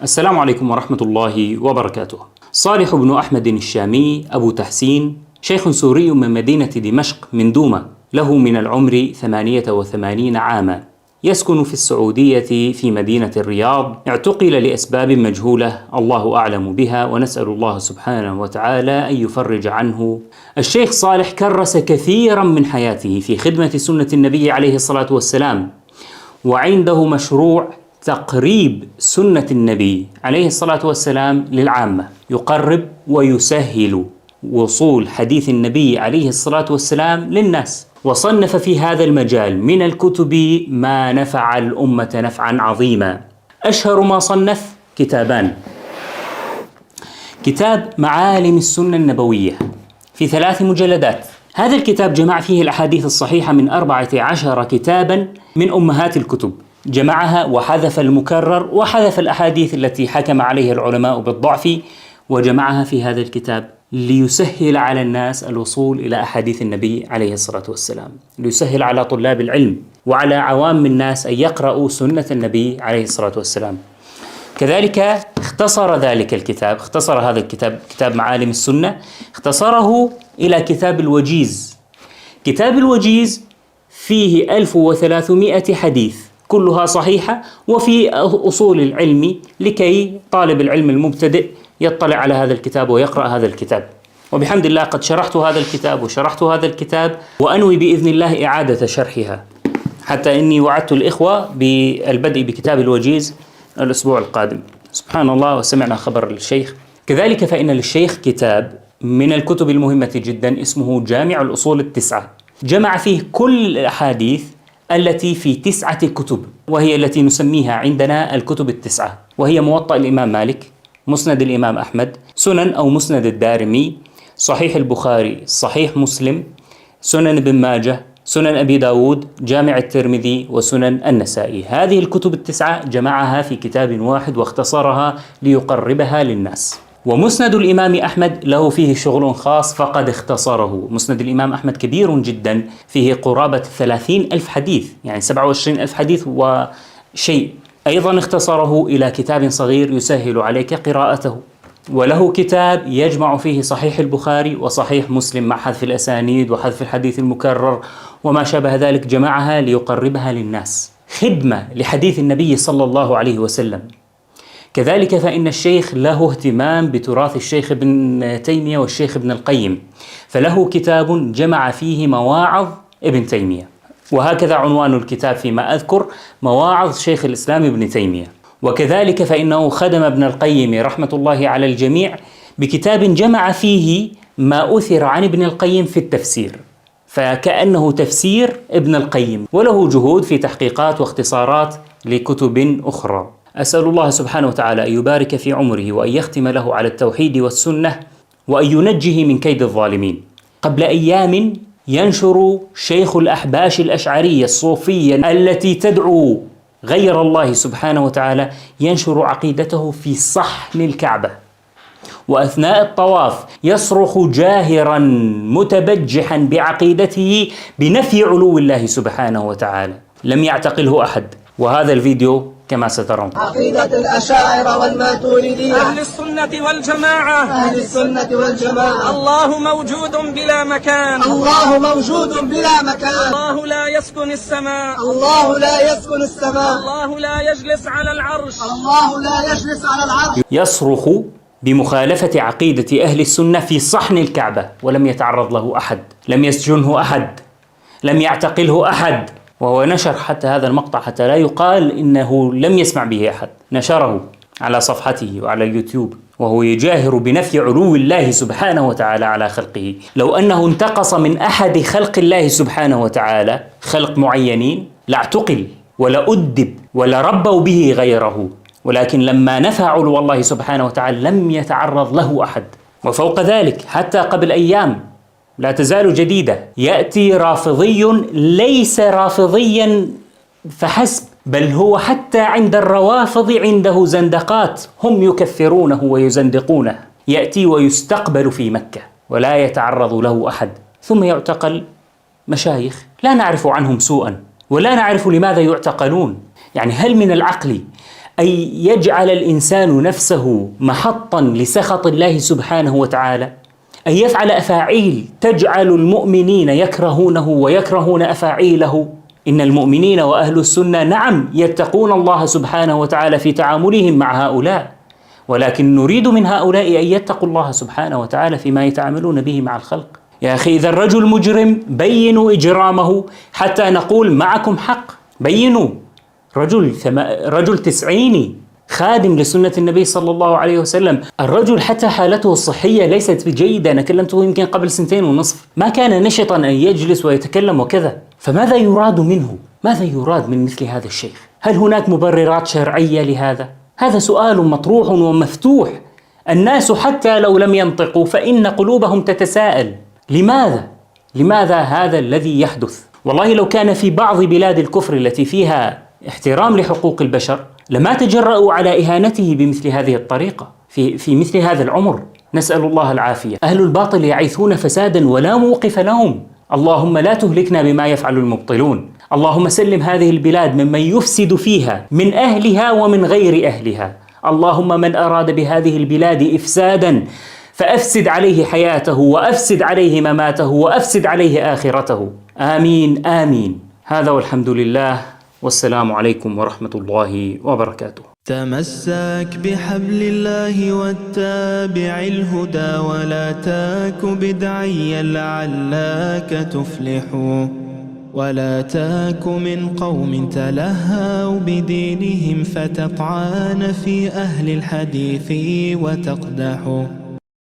السلام عليكم ورحمة الله وبركاته. صالح بن أحمد الشامي أبو تحسين شيخ سوري من مدينة دمشق من دوما، له من العمر 88 عاما، يسكن في السعودية في مدينة الرياض. اعتقل لأسباب مجهولة الله أعلم بها، ونسأل الله سبحانه وتعالى أن يفرج عنه. الشيخ صالح كرس كثيرا من حياته في خدمة سنة النبي عليه الصلاة والسلام، وعنده مشروع تقريب سنة النبي عليه الصلاة والسلام للعامة، يقرب ويسهل وصول حديث النبي عليه الصلاة والسلام للناس، وصنف في هذا المجال من الكتب ما نفع الأمة نفعا عظيما. أشهر ما صنف كتابان: كتاب معالم السنة النبوية في 3 مجلدات. هذا الكتاب جمع فيه الأحاديث الصحيحة من 14 كتابا من أمهات الكتب، جمعها وحذف المكرر وحذف الأحاديث التي حكم عليها العلماء بالضعف، وجمعها في هذا الكتاب ليسهل على الناس الوصول إلى أحاديث النبي عليه الصلاة والسلام، ليسهل على طلاب العلم وعلى عوام الناس أن يقرأوا سنة النبي عليه الصلاة والسلام. كذلك اختصر ذلك الكتاب، اختصر هذا الكتاب، كتاب معالم السنة، اختصره إلى كتاب الوجيز. كتاب الوجيز فيه 1300 حديث كلها صحيحة وفي أصول العلم، لكي طالب العلم المبتدئ يطلع على هذا الكتاب ويقرأ هذا الكتاب. وبحمد الله قد شرحت هذا الكتاب وشرحت هذا الكتاب، وأنوي بإذن الله إعادة شرحها، حتى إني وعدت الإخوة بالبدء بكتاب الوجيز الأسبوع القادم. سبحان الله، وسمعنا خبر الشيخ. كذلك فإن للشيخ كتاب من الكتب المهمة جدا اسمه جامع الأصول التسعة، جمع فيه كل الأحاديث التي في 9 كتب، وهي التي نسميها عندنا الكتب التسعة، وهي موطأ الإمام مالك، مسند الإمام أحمد، سنن أو مسند الدارمي، صحيح البخاري، صحيح مسلم، سنن ابن ماجه، سنن أبي داود، جامع الترمذي، وسنن النسائي. هذه الكتب التسعة جمعها في كتاب واحد واختصرها ليقربها للناس. ومسند الإمام أحمد له فيه شغل خاص فقد اختصره. مسند الإمام أحمد كبير جدا، فيه قرابة 30,000 حديث، يعني 27,000 حديث وشيء، أيضا اختصره إلى كتاب صغير يسهل عليك قراءته. وله كتاب يجمع فيه صحيح البخاري وصحيح مسلم مع حذف الأسانيد وحذف الحديث المكرر وما شابه ذلك، جمعها ليقربها للناس، خدمة لحديث النبي صلى الله عليه وسلم. كذلك فإن الشيخ له اهتمام بتراث الشيخ ابن تيمية والشيخ ابن القيم، فله كتاب جمع فيه مواعظ ابن تيمية، وهكذا عنوان الكتاب فيما أذكر: مواعظ شيخ الإسلام ابن تيمية. وكذلك فإنه خدم ابن القيم رحمة الله على الجميع بكتاب جمع فيه ما أثر عن ابن القيم في التفسير، فكأنه تفسير ابن القيم، وله جهود في تحقيقات واختصارات لكتب أخرى. أسأل الله سبحانه وتعالى أن يبارك في عمره وأن يختم له على التوحيد والسنة، وأن ينجه من كيد الظالمين. قبل أيام ينشر شيخ الأحباش الأشعرية الصوفية التي تدعو غير الله سبحانه وتعالى، ينشر عقيدته في صحن الكعبة، وأثناء الطواف يصرخ جاهرا متبجحا بعقيدته بنفي علو الله سبحانه وتعالى. لم يعتقله أحد، وهذا الفيديو كما سترون. عقيدة الأشاعرة والماتريدية، أهل السنة والجماعة، أهل السنة والجماعة. الله موجود بلا مكان، الله موجود بلا مكان. الله لا يسكن السماء، الله لا يسكن السماء. الله لا يجلس على العرش، الله لا يجلس على العرش. يصرخ بمخالفة عقيدة أهل السنة في صحن الكعبة، ولم يتعرض له أحد، لم يسجنه أحد، لم يعتقله أحد. وهو نشر حتى هذا المقطع حتى لا يقال إنه لم يسمع به أحد، نشره على صفحته وعلى اليوتيوب، وهو يجاهر بنفي علو الله سبحانه وتعالى على خلقه. لو أنه انتقص من أحد خلق الله سبحانه وتعالى، خلق معينين، لاعتقل ولا أدب ولا ربوا به غيره، ولكن لما نفى علو الله سبحانه وتعالى لم يتعرض له أحد. وفوق ذلك حتى قبل أيام لا تزال جديدة، يأتي رافضي ليس رافضيا فحسب، بل هو حتى عند الروافض عنده زندقات هم يكفرونه ويزندقونه، يأتي ويستقبل في مكة ولا يتعرض له أحد، ثم يعتقل مشايخ لا نعرف عنهم سوءا ولا نعرف لماذا يعتقلون. يعني هل من العقل أن يجعل الإنسان نفسه محطا لسخط الله سبحانه وتعالى، أن يفعل أفاعيل تجعل المؤمنين يكرهونه ويكرهون أفاعيله. إن المؤمنين وأهل السنة نعم يتقون الله سبحانه وتعالى في تعاملهم مع هؤلاء، ولكن نريد من هؤلاء أن يتقوا الله سبحانه وتعالى فيما يتعاملون به مع الخلق. يا أخي إذا الرجل مجرم بينوا إجرامه حتى نقول معكم حق، بينوا. رجل تسعيني خادم لسنة النبي صلى الله عليه وسلم، الرجل حتى حالته الصحية ليست بجيدة، أنا كلمته يمكن قبل 2.5 سنين، ما كان نشطا أن يجلس ويتكلم وكذا. فماذا يراد منه؟ ماذا يراد من مثل هذا الشيخ؟ هل هناك مبررات شرعية لهذا؟ هذا سؤال مطروح ومفتوح. الناس حتى لو لم ينطقوا فإن قلوبهم تتساءل، لماذا هذا الذي يحدث؟ والله لو كان في بعض بلاد الكفر التي فيها احترام لحقوق البشر لما تجرؤوا على إهانته بمثل هذه الطريقة في مثل هذا العمر. نسأل الله العافية. أهل الباطل يعيثون فسادا ولا موقف لهم. اللهم لا تهلكنا بما يفعل المبطلون. اللهم سلم هذه البلاد ممن يفسد فيها من أهلها ومن غير أهلها. اللهم من أراد بهذه البلاد إفسادا فأفسد عليه حياته وأفسد عليه مماته وأفسد عليه آخرته. آمين آمين. هذا والحمد لله، والسلام عليكم ورحمة الله وبركاته. تمسك بحبل الله واتبع الهدى ولا تك بدعيا لعلك تفلح، ولا تك من قوم تلهوا بدينهم فتطعن في أهل الحديث وتقدح.